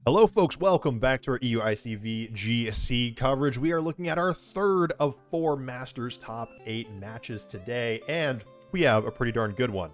Hello folks, welcome back to our EUIC VGC coverage. We are looking at our third of 4 Masters top 8 matches today, and we have a pretty darn good one.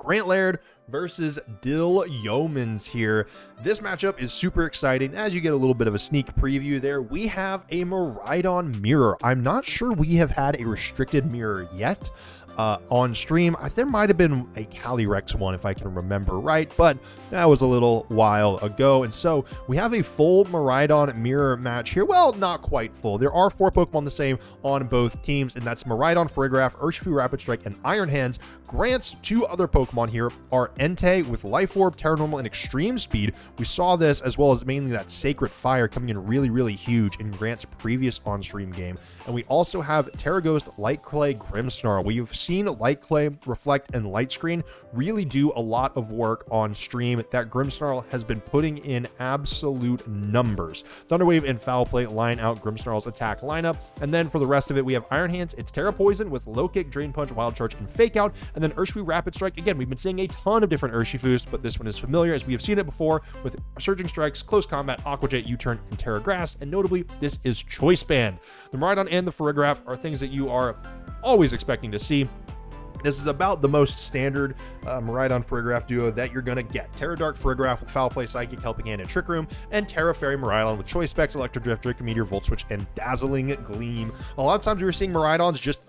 Laird versus Dyl Yeomans here. This matchup is super exciting. As you get a little bit of a sneak preview there, we have a Miraidon mirror. I'm not sure we have had a restricted mirror yet on stream. There might have been a Calyrex one if I can remember right, but that was a little while ago. And so we have a full Miraidon mirror match here. Well, not quite full. There are 4 Pokemon the same on both teams, and that's Miraidon, Farigiraf, Urshifu, Rapid Strike, and Iron Hands. Grant's 2 other Pokemon here are Entei with Life Orb, Terra Normal, and Extreme Speed. We saw this as well as mainly that Sacred Fire coming in really huge in Grant's previous on-stream game. And we also have Terra Ghost, Light Clay, Grimmsnarl. We've seen Light Clay, Reflect, and Light Screen really do a lot of work on stream. That Grimmsnarl has been putting in absolute numbers. Thunderwave and Foul Play line out Grimmsnarl's attack lineup. And then for the rest of it, we have Iron Hands. It's Terra Poison with Low Kick, Drain Punch, Wild Charge, and Fake Out. And then Urshifu Rapid Strike. Again, we've been seeing a ton of different Urshifus, but this one is familiar as we have seen it before with Surging Strikes, Close Combat, Aqua Jet, U-Turn, and Terra Grass. And notably, this is Choice Band. The Miraidon and the Farigiraf are things that you are always expecting to see. This is about the most standard Miraidon Farigiraf duo that you're going to get. Terra Dark Farigiraf with Foul Play, Psychic, Helping Hand, and Trick Room, and Terra Fairy Miraidon with Choice Specs, Electro Drift, Draco Meteor, Volt Switch, and Dazzling Gleam. A lot of times we were seeing Miraidons just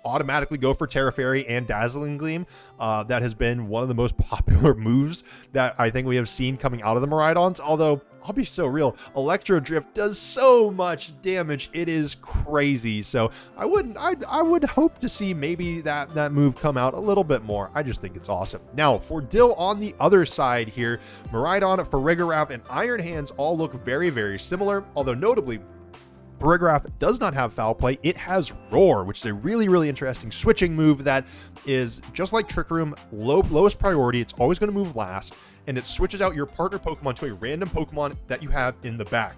automatically go for Terra Fairy and Dazzling Gleam. That has been one of the most popular moves that I think we have seen coming out of the Miraidons, although I'll be so real, Electro Drift does so much damage, it is crazy. So I would hope to see maybe that move come out a little bit more. I just think it's awesome. Now for Dyl on the other side here, Miraidon, Farigiraf, and Iron Hands all look very similar, although notably Farigiraf does not have Foul Play. It has Roar, which is a really interesting switching move that is just like Trick Room, lowest priority. It's always going to move last, and it switches out your partner Pokemon to a random Pokemon that you have in the back.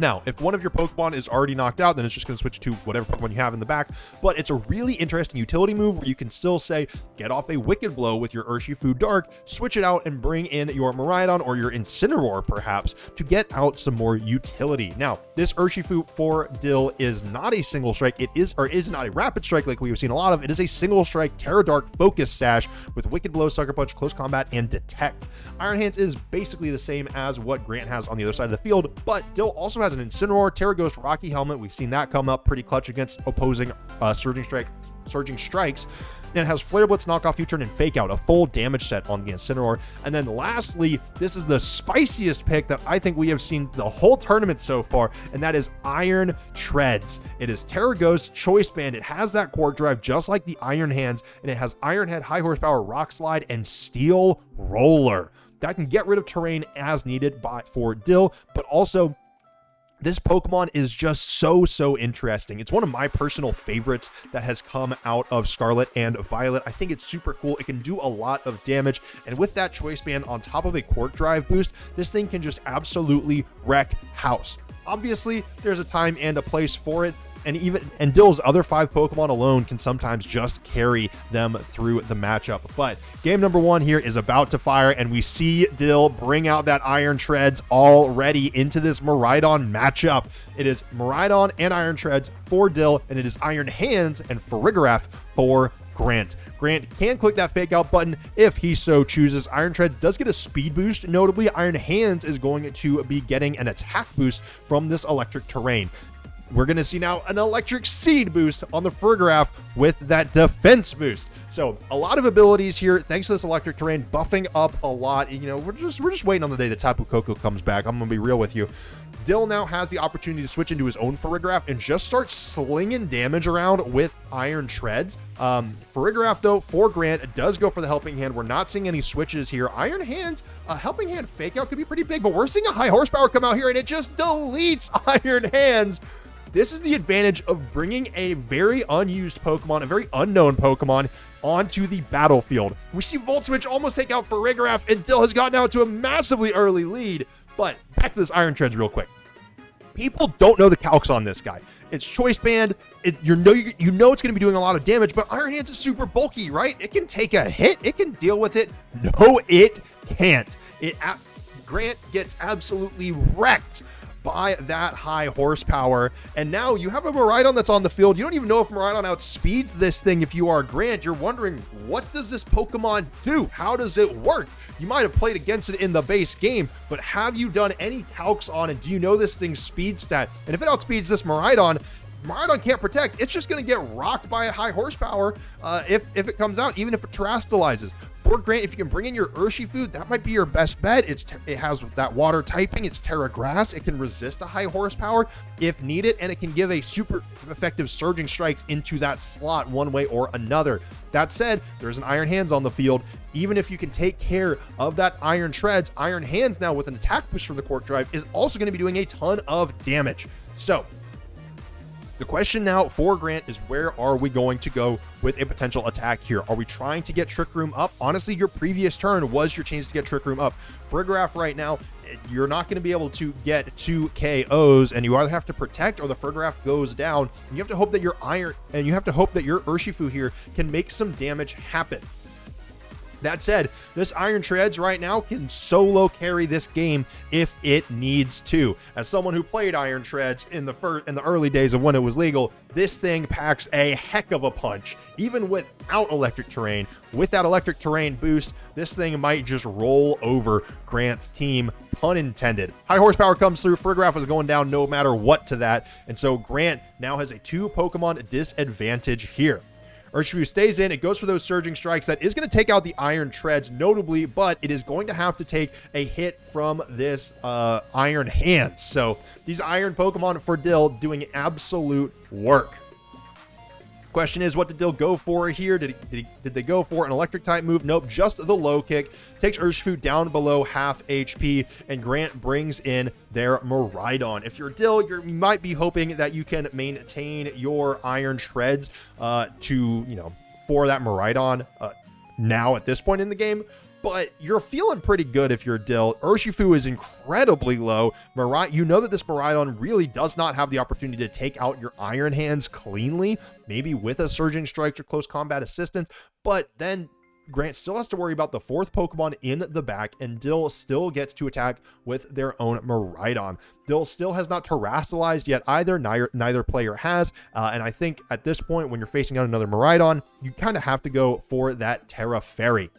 Now, if one of your Pokemon is already knocked out, then it's just going to switch to whatever Pokemon you have in the back. But it's a really interesting utility move where you can still say, get off a Wicked Blow with your Urshifu Dark, switch it out, and bring in your Miraidon or your Incineroar, perhaps, to get out some more utility. Now, this Urshifu for Dyl is not a single strike. It is not a Rapid Strike like we've seen a lot of. It is a single strike Terra Dark Focus Sash with Wicked Blow, Sucker Punch, Close Combat, and Detect. Iron Hands is basically the same as what Grant has on the other side of the field, but Dyl also has an Incineroar, Terra Ghost, Rocky Helmet. We've seen that come up pretty clutch against opposing Surging Strikes, and it has Flare Blitz, Knockoff, U-Turn, and Fake Out, a full damage set on the Incineroar. And then lastly, this is the spiciest pick that I think we have seen the whole tournament so far, and that is Iron Treads. It is Terra Ghost, Choice Band. It has that Quark Drive just like the Iron Hands, and it has Iron Head, High Horsepower, Rock Slide, and Steel Roller. That can get rid of terrain as needed for Dyl, but also this Pokemon is just so interesting. It's one of my personal favorites that has come out of Scarlet and Violet. I think it's super cool. It can do a lot of damage, and with that Choice Band on top of a Quark Drive boost, this thing can just absolutely wreck house. Obviously, there's a time and a place for it, and Dyl's other 5 Pokemon alone can sometimes just carry them through the matchup. But game number 1 here is about to fire, and we see Dyl bring out that Iron Treads already into this Miraidon matchup. It is Miraidon and Iron Treads for Dyl, and it is Iron Hands and Farigiraf for Grant. Grant can click that Fake Out button if he so chooses. Iron Treads does get a speed boost. Notably, Iron Hands is going to be getting an attack boost from this electric terrain. We're going to see now an electric seed boost on the Farigiraf with that defense boost. So a lot of abilities here thanks to this electric terrain, buffing up a lot. You know, we're just waiting on the day that Tapu Koko comes back. I'm going to be real with you. Dyl now has the opportunity to switch into his own Farigiraf and just start slinging damage around with Iron Treads. Farigiraf, though, for Grant, does go for the Helping Hand. We're not seeing any switches here. Iron Hands, Helping Hand Fake Out could be pretty big, but we're seeing a High Horsepower come out here, and it just deletes Iron Hands. This is the advantage of bringing a very unused Pokemon, a very unknown Pokemon, onto the battlefield. We see Volt Switch almost take out Farigiraf, and Dyl has gotten out to a massively early lead. But back to this Iron Treads real quick. People don't know the calcs on this guy. It's Choice Band. You know it's going to be doing a lot of damage, but Iron Hands is super bulky, right? It can take a hit. It can deal with it. No, it can't. Grant gets absolutely wrecked by that high horsepower, and now you have a Miraidon that's on the field. You don't even know if Miraidon outspeeds this thing. If you are Grant, you're wondering, what does this Pokemon do? How does it work? You might have played against it in the base game, but have you done any calcs on it? Do you know this thing's speed stat? And if it outspeeds this Miraidon can't protect. It's just going to get rocked by a high horsepower if it comes out, even if it terastallizes. For Grant, if you can bring in your Urshifu, that might be your best bet. It has that water typing. It's Terra Grass. It can resist a high horsepower if needed, and it can give a super effective surging strikes into that slot one way or another. That said, there's an Iron Hands on the field. Even if you can take care of that Iron Treads, Iron Hands now with an attack push from the Quark Drive is also going to be doing a ton of damage. So the question now for Grant is, where are we going to go with a potential attack here? Are we trying to get Trick Room up? Honestly, your previous turn was your chance to get Trick Room up. Frigoraph right now, you're not going to be able to get 2 KOs, and you either have to protect or the Frigoraph goes down. And you have to hope that your Urshifu here can make some damage happen. That said, this Iron Treads right now can solo carry this game if it needs to. As someone who played Iron Treads in the early days of when it was legal, this thing packs a heck of a punch. Even without electric terrain, with that electric terrain boost, this thing might just roll over Grant's team, pun intended. High horsepower comes through. Frigoraph is going down no matter what to that, and so Grant now has a 2 Pokemon disadvantage here. Urshifu stays in. It goes for those surging strikes. That is going to take out the Iron Treads notably, but it is going to have to take a hit from this Iron Hands. So these Iron Pokemon for Dyl doing absolute work. Question is, what did Dyl go for here? Did they go for an electric type move? Nope, just the low kick. Takes Urshifu down below half HP, and Grant brings in their Miraidon. If you're Dyl, you might be hoping that you can maintain your Iron Treads for that Miraidon now at this point in the game. But you're feeling pretty good if you're Dyl. Urshifu is incredibly low. You know that this Miraidon really does not have the opportunity to take out your Iron Hands cleanly, maybe with a Surging Strike or close combat assistance, but then Grant still has to worry about the 4th Pokemon in the back, and Dyl still gets to attack with their own Miraidon. Dyl still has not terastallized yet either. Neither player has, and I think at this point, when you're facing out another Miraidon, you kind of have to go for that Terra Fairy.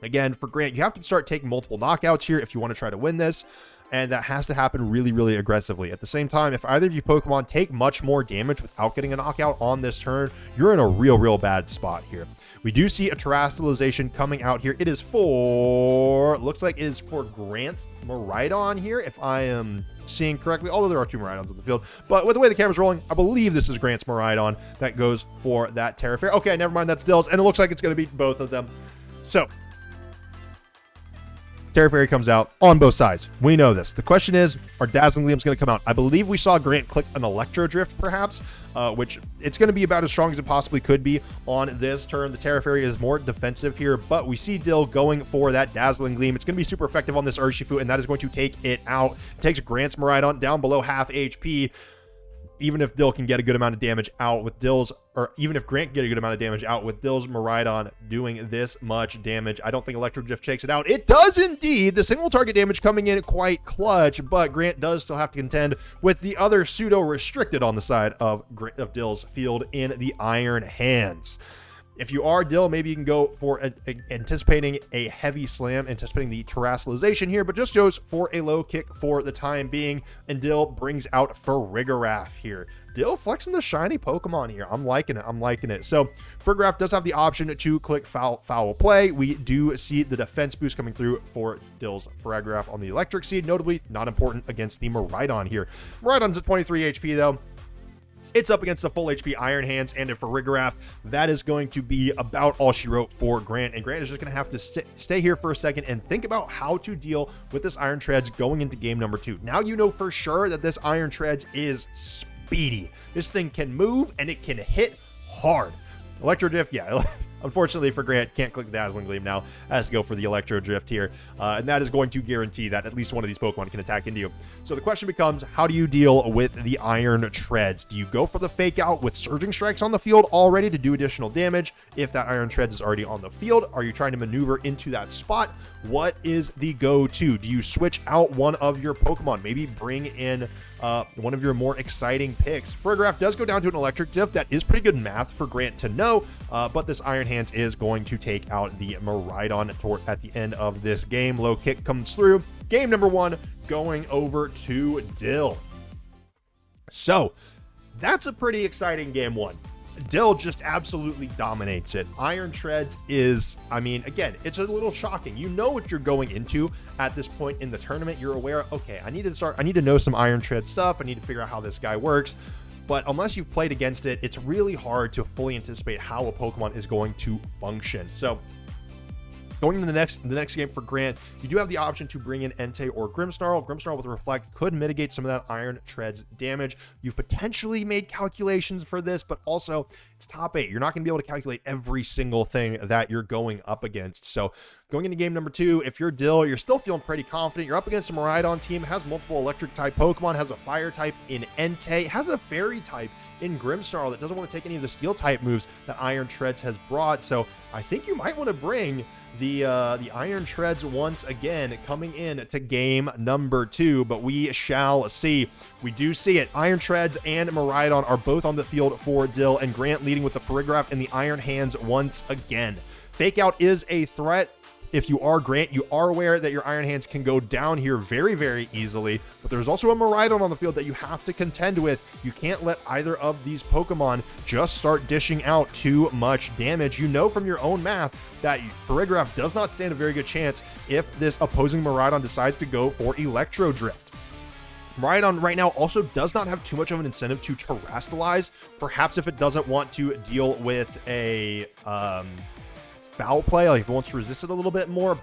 Again, for Grant, you have to start taking multiple knockouts here if you want to try to win this, and that has to happen really, really aggressively. At the same time, if either of you Pokemon take much more damage without getting a knockout on this turn, you're in a real bad spot here. We do see a terastallization coming out here. It is looks like it is for Grant's Miraidon here, if I am seeing correctly, although there are 2 Miraidons on the field. But with the way the camera's rolling, I believe this is Grant's Miraidon that goes for that Terra Fairy. Okay, never mind, that's Dyl's, and it looks like it's going to be both of them. So Terra Fairy comes out on both sides. We know this. The question is, are Dazzling Gleams going to come out? I believe we saw Grant click an Electro Drift, perhaps, which it's going to be about as strong as it possibly could be on this turn. The Terra Fairy is more defensive here, but we see Dyl going for that Dazzling Gleam. It's going to be super effective on this Urshifu, and that is going to take it out. It takes Grant's Miraidon down below half HP. Even if Dyl can get a good amount of damage out with even if Grant can get a good amount of damage out with Dyl's Miraidon doing this much damage, I don't think Electro Drift shakes it out. It does indeed. The single target damage coming in quite clutch, but Grant does still have to contend with the other pseudo restricted on the side of Dyl's field in the Iron Hands. If you are Dyl, maybe you can go for anticipating a heavy slam, anticipating the terastallization here, but just goes for a low kick for the time being, and Dyl brings out Frigoraph here. Dyl flexing the shiny Pokemon here. I'm liking it. So Frigoraph does have the option to click foul play. We do see the defense boost coming through for Dyl's Frigoraph on the Electric Seed, notably not important against the Miraidon here. Miraidon's at 23 HP though. It's up against a full HP Iron Hands and a Frigoraph. That is going to be about all she wrote for Grant. And Grant is just going to have to stay here for a second and think about how to deal with this Iron Treads going into game number 2. Now you know for sure that this Iron Treads is speedy. This thing can move and it can hit hard. Electro Drift, yeah. Unfortunately for Grant, can't click the Dazzling Gleam now, has to go for the Electro Drift here, and that is going to guarantee that at least one of these Pokemon can attack into you. So the question becomes, how do you deal with the Iron Treads? Do you go for the Fake Out with Surging Strikes on the field already to do additional damage? If that Iron Treads is already on the field, are you trying to maneuver into that spot? What is the go-to? Do you switch out one of your Pokemon? Maybe bring in one of your more exciting picks. Farigiraf does go down to an Electric Diff. That is pretty good math for Grant to know, but this Iron Hands is going to take out the Miraidon at the end of this game. Low kick comes through. Game number 1 going over to Dyl. So that's a pretty exciting game 1. Dyl just absolutely dominates it. Iron Treads is, I mean, again, it's a little shocking. You know what you're going into at this point in the tournament. You're aware, okay, I need to know some Iron Tread stuff. I need to figure out how this guy works. But unless you've played against it, it's really hard to fully anticipate how a Pokemon is going to function. So going into the next game for Grant, you do have the option to bring in Entei or Grimmsnarl. Grimmsnarl with Reflect could mitigate some of that Iron Treads damage. You've potentially made calculations for this, but also it's top 8. You're not going to be able to calculate every single thing that you're going up against. So going into game number 2, if you're Dyl, you're still feeling pretty confident. You're up against a Miraidon team, has multiple electric type Pokemon, has a fire type in Entei, has a fairy type in Grimmsnarl that doesn't want to take any of the steel type moves that Iron Treads has brought. So I think you might want to bring the Iron Treads once again coming in to game number 2, but we shall see. We do see it. Iron Treads and Miraidon are both on the field for Dyl, and Grant leading with the Farigiraf and the Iron Hands once again. Fake Out is a threat. If you are Grant, you are aware that your Iron Hands can go down here very, very easily, but there's also a Miraidon on the field that you have to contend with. You can't let either of these Pokemon just start dishing out too much damage. You know from your own math that Farigiraf does not stand a very good chance if this opposing Miraidon decides to go for Electro Drift. Miraidon right now also does not have too much of an incentive to Terrastallize, perhaps if it doesn't want to deal with a foul play, like if it wants to resist it a little bit more,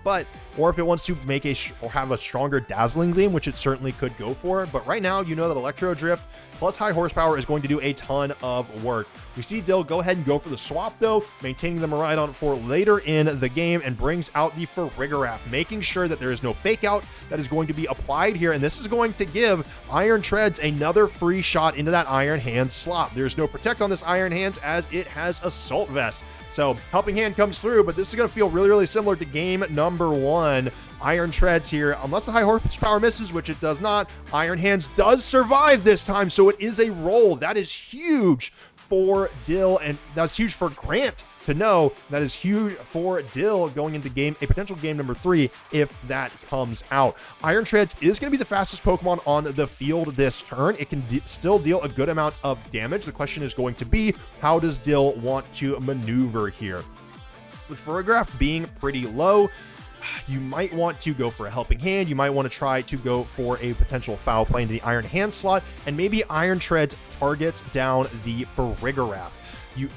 or if it wants to make or have a stronger Dazzling Gleam, which it certainly could go for. But right now, you know that Electro Drift plus high horsepower is going to do a ton of work. We see Dyl go ahead and go for the swap though, maintaining the Miraidon for later in the game, and brings out the Farigiraf, making sure that there is no Fake Out that is going to be applied here, and this is going to give Iron Treads another free shot into that Iron Hands slot. There's no Protect on this Iron Hands as it has Assault Vest. So Helping Hand comes through, but this is going to feel really, really similar to game number 1. Iron Treads here, unless the high horsepower misses, which it does not. Iron Hands does survive this time, so it is a roll. That is huge for Dyl, and that's huge for Grant to know. That is huge for Dyl going into a potential game number 3 if that comes out. Iron Treads is going to be the fastest Pokemon on the field this turn. It can still deal a good amount of damage. The question is going to be, how does Dyl want to maneuver here? With Farigiraf being pretty low, you might want to go for a Helping Hand. You might want to try to go for a potential foul play into the Iron Hand slot, and maybe Iron Treads targets down the Farigiraf.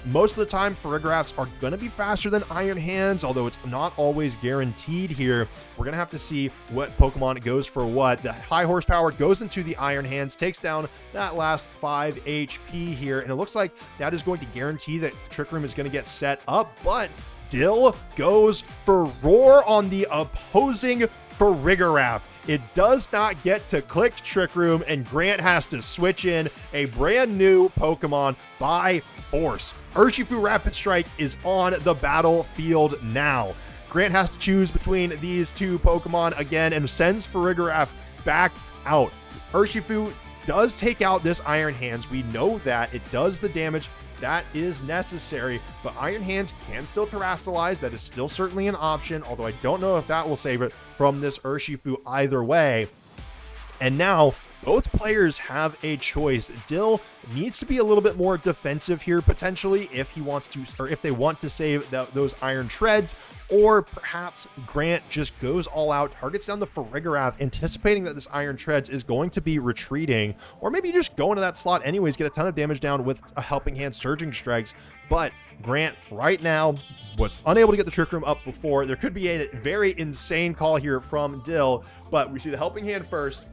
Most of the time, Farigirafs are going to be faster than Iron Hands, although it's not always guaranteed here. We're going to have to see what Pokemon goes for what. The high horsepower goes into the Iron Hands, takes down that last 5 HP here, and it looks like that is going to guarantee that Trick Room is going to get set up, but Dyl goes for Roar on the opposing Farigiraf. It does not get to click Trick Room, and Grant has to switch in a brand new Pokemon by force. Urshifu Rapid Strike is on the battlefield now. Grant has to choose between these two Pokemon again and sends Farigiraf back out. Urshifu does take out this Iron Hands. We know that it does the damage that is necessary, but Iron Hands can still Terrastallize. That is still certainly an option, although I don't know if that will save it from this Urshifu either way. And now both players have a choice. Dyl needs to be a little bit more defensive here potentially if he wants to, or if they want to save those Iron Treads, or perhaps Grant just goes all out, targets down the Farigiraf, anticipating that this Iron Treads is going to be retreating, or maybe just go into that slot anyways, get a ton of damage down with a Helping Hand Surging Strikes. But Grant right now was unable to get the Trick Room up before. There could be a very insane call here from Dyl, but we see the Helping Hand first.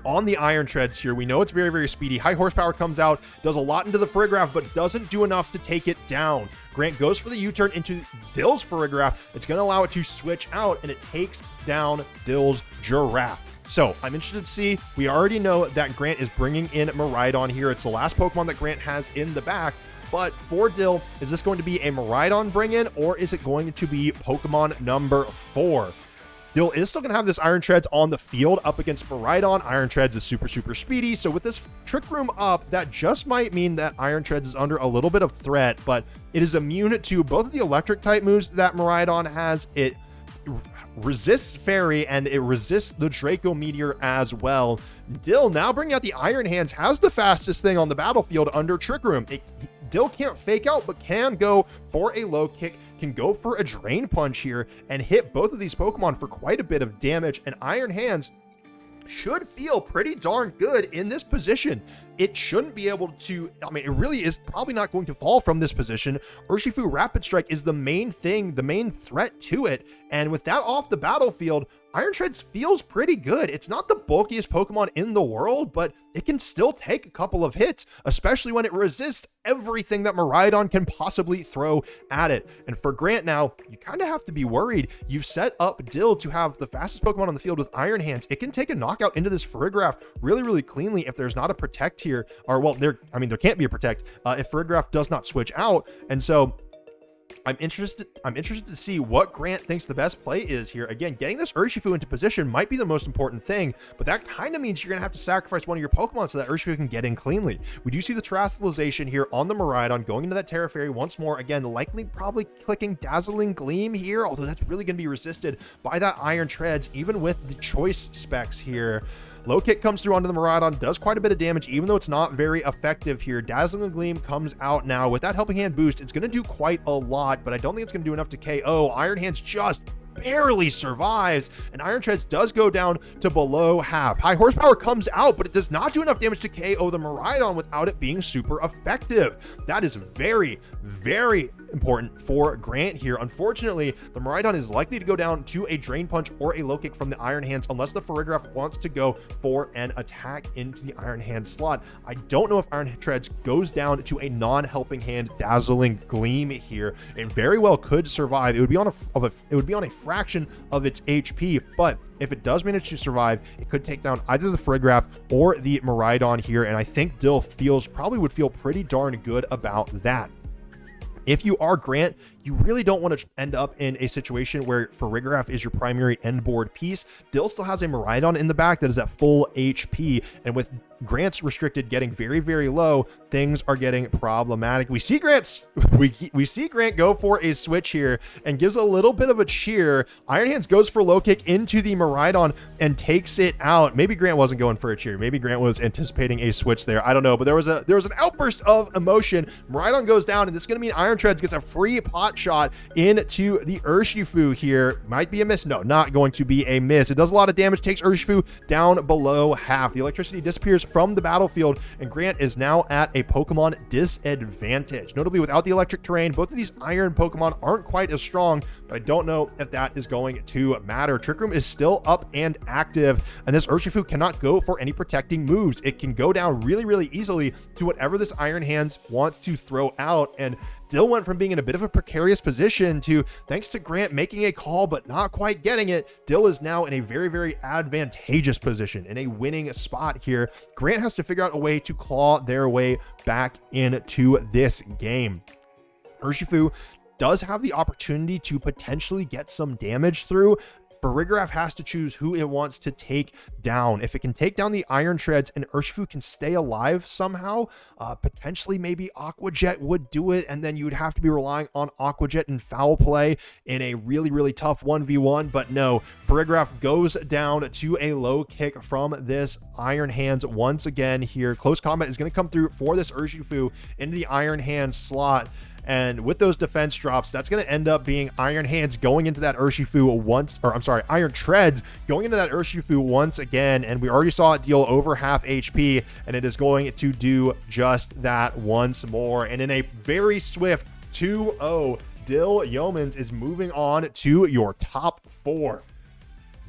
on the Iron Treads here. We know it's very, very speedy. High horsepower comes out, does a lot into the Farigiraf, but doesn't do enough to take it down. Grant goes for the U-turn into Dyl's Farigiraf. It's going to allow it to switch out, and it takes down Dyl's Giraffe. So I'm interested to see. We already know that Grant is bringing in Miraidon here. It's the last Pokemon that Grant has in the back. But for Dyl, is this going to be a Miraidon bring-in, or is it going to be Pokemon number 4? Dyl is still going to have this Iron Treads on the field up against Miraidon. Iron Treads is super, super speedy. So with this Trick Room up, that just might mean that Iron Treads is under a little bit of threat, but it is immune to both of the electric type moves that Miraidon has. It resists Fairy, and it resists the Draco Meteor as well. Dyl, now bringing out the Iron Hands, has the fastest thing on the battlefield under Trick Room. Dyl can't fake out, but can go for a low kick, can go for a Drain Punch here, and hit both of these Pokemon for quite a bit of damage. And Iron Hands should feel pretty darn good in this position. It shouldn't be able to, I mean, it really is probably not going to fall from this position. Urshifu Rapid Strike is the main thing, the main threat to it. And with that off the battlefield, Iron Treads feels pretty good. It's not the bulkiest Pokemon in the world, but it can still take a couple of hits, especially when it resists everything that Miraidon can possibly throw at it. And for Grant now, you kind of have to be worried. You've set up Dyl to have the fastest Pokemon on the field with Iron Hands. It can take a knockout into this Farigiraf really, really cleanly if there's not a Protect here, or well, there can't be a Protect if Farigiraf does not switch out. And so I'm interested to see what Grant thinks the best play is here. Again, getting this Urshifu into position might be the most important thing, but that kind of means you're going to have to sacrifice one of your Pokemon so that Urshifu can get in cleanly. We do see the Terastallization here on the Miraidon, going into that Terra Fairy once more. Again, likely probably clicking Dazzling Gleam here, although that's really going to be resisted by that Iron Treads, even with the choice specs here. Low kick comes through onto the Miraidon, does quite a bit of damage, even though it's not very effective here. Dazzling Gleam comes out now. With that Helping Hand boost, it's going to do quite a lot, but I don't think it's going to do enough to KO. Iron Hands just barely survives, and Iron Treads does go down to below half. High horsepower comes out, but it does not do enough damage to KO the Miraidon without it being super effective. That is very, very important for Grant here. Unfortunately, the Miraidon is likely to go down to a Drain Punch or a Low Kick from the Iron Hands unless the Farigiraf wants to go for an attack into the Iron Hand slot. I don't know if Iron Treads goes down to a non-Helping Hand Dazzling Gleam here. It very well could survive. It would be on a fraction of its HP, but if it does manage to survive, it could take down either the Farigiraf or the Miraidon here, and I think Dyl probably would feel pretty darn good about that. If you are Grant, you really don't want to end up in a situation where Farigiraf is your primary end board piece. Dyl still has a Miraidon in the back that is at full HP, and with Grant's restricted getting very, very low, things are getting problematic. We see Grant go for a switch here and gives a little bit of a cheer. Iron Hands goes for low kick into the Miraidon and takes it out. Maybe Grant wasn't going for a cheer. Maybe Grant was anticipating a switch there. I don't know, but there was an outburst of emotion. Miraidon goes down, and this is going to mean Iron Treads gets a free pot shot into the Urshifu here. Might be a miss. No, not going to be a miss. It does a lot of damage, takes Urshifu down below half. The electricity disappears from the battlefield, and Grant is now at a Pokemon disadvantage. Notably, without the electric terrain, both of these iron Pokemon aren't quite as strong, but I don't know if that is going to matter. Trick Room is still up and active, and this Urshifu cannot go for any protecting moves. It can go down really, really easily to whatever this Iron Hands wants to throw out, and Dyl went from being in a bit of a precarious position to, thanks to Grant making a call but not quite getting it, Dyl is now in a very, very advantageous position, in a winning spot here. Grant has to figure out a way to claw their way back into this game. Urshifu does have the opportunity to potentially get some damage through. Farigiraf has to choose who it wants to take down. If it can take down the Iron Treads and Urshifu can stay alive somehow, potentially maybe Aqua Jet would do it, and then you would have to be relying on Aqua Jet and Foul Play in a really, really tough 1v1, but no, Farigiraf goes down to a low kick from this Iron Hands once again here. Close combat is going to come through for this Urshifu into the Iron Hands slot. And with those defense drops, that's going to end up being Iron Hands going into that Urshifu Iron Treads going into that Urshifu once again. And we already saw it deal over half HP, and it is going to do just that once more. And in a very swift 2-0, Dyl Yeomans is moving on to your top 4.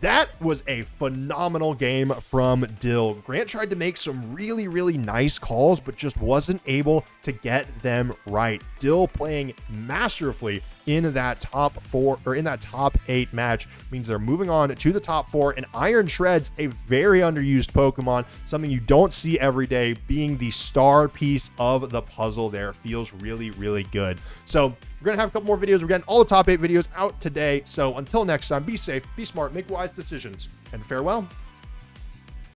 That was a phenomenal game from Dyl. Grant tried to make some really, really nice calls, but just wasn't able to get them right. Dyl playing masterfully in that top 4 or in that top 8 match means they're moving on to the top 4, and Iron Shreds, a very underused Pokemon, something you don't see every day, being the star piece of the puzzle there, feels really, really good. So we're going to have a couple more videos. We're getting all the top 8 videos out today. So until next time, be safe, be smart, make wise decisions, and farewell.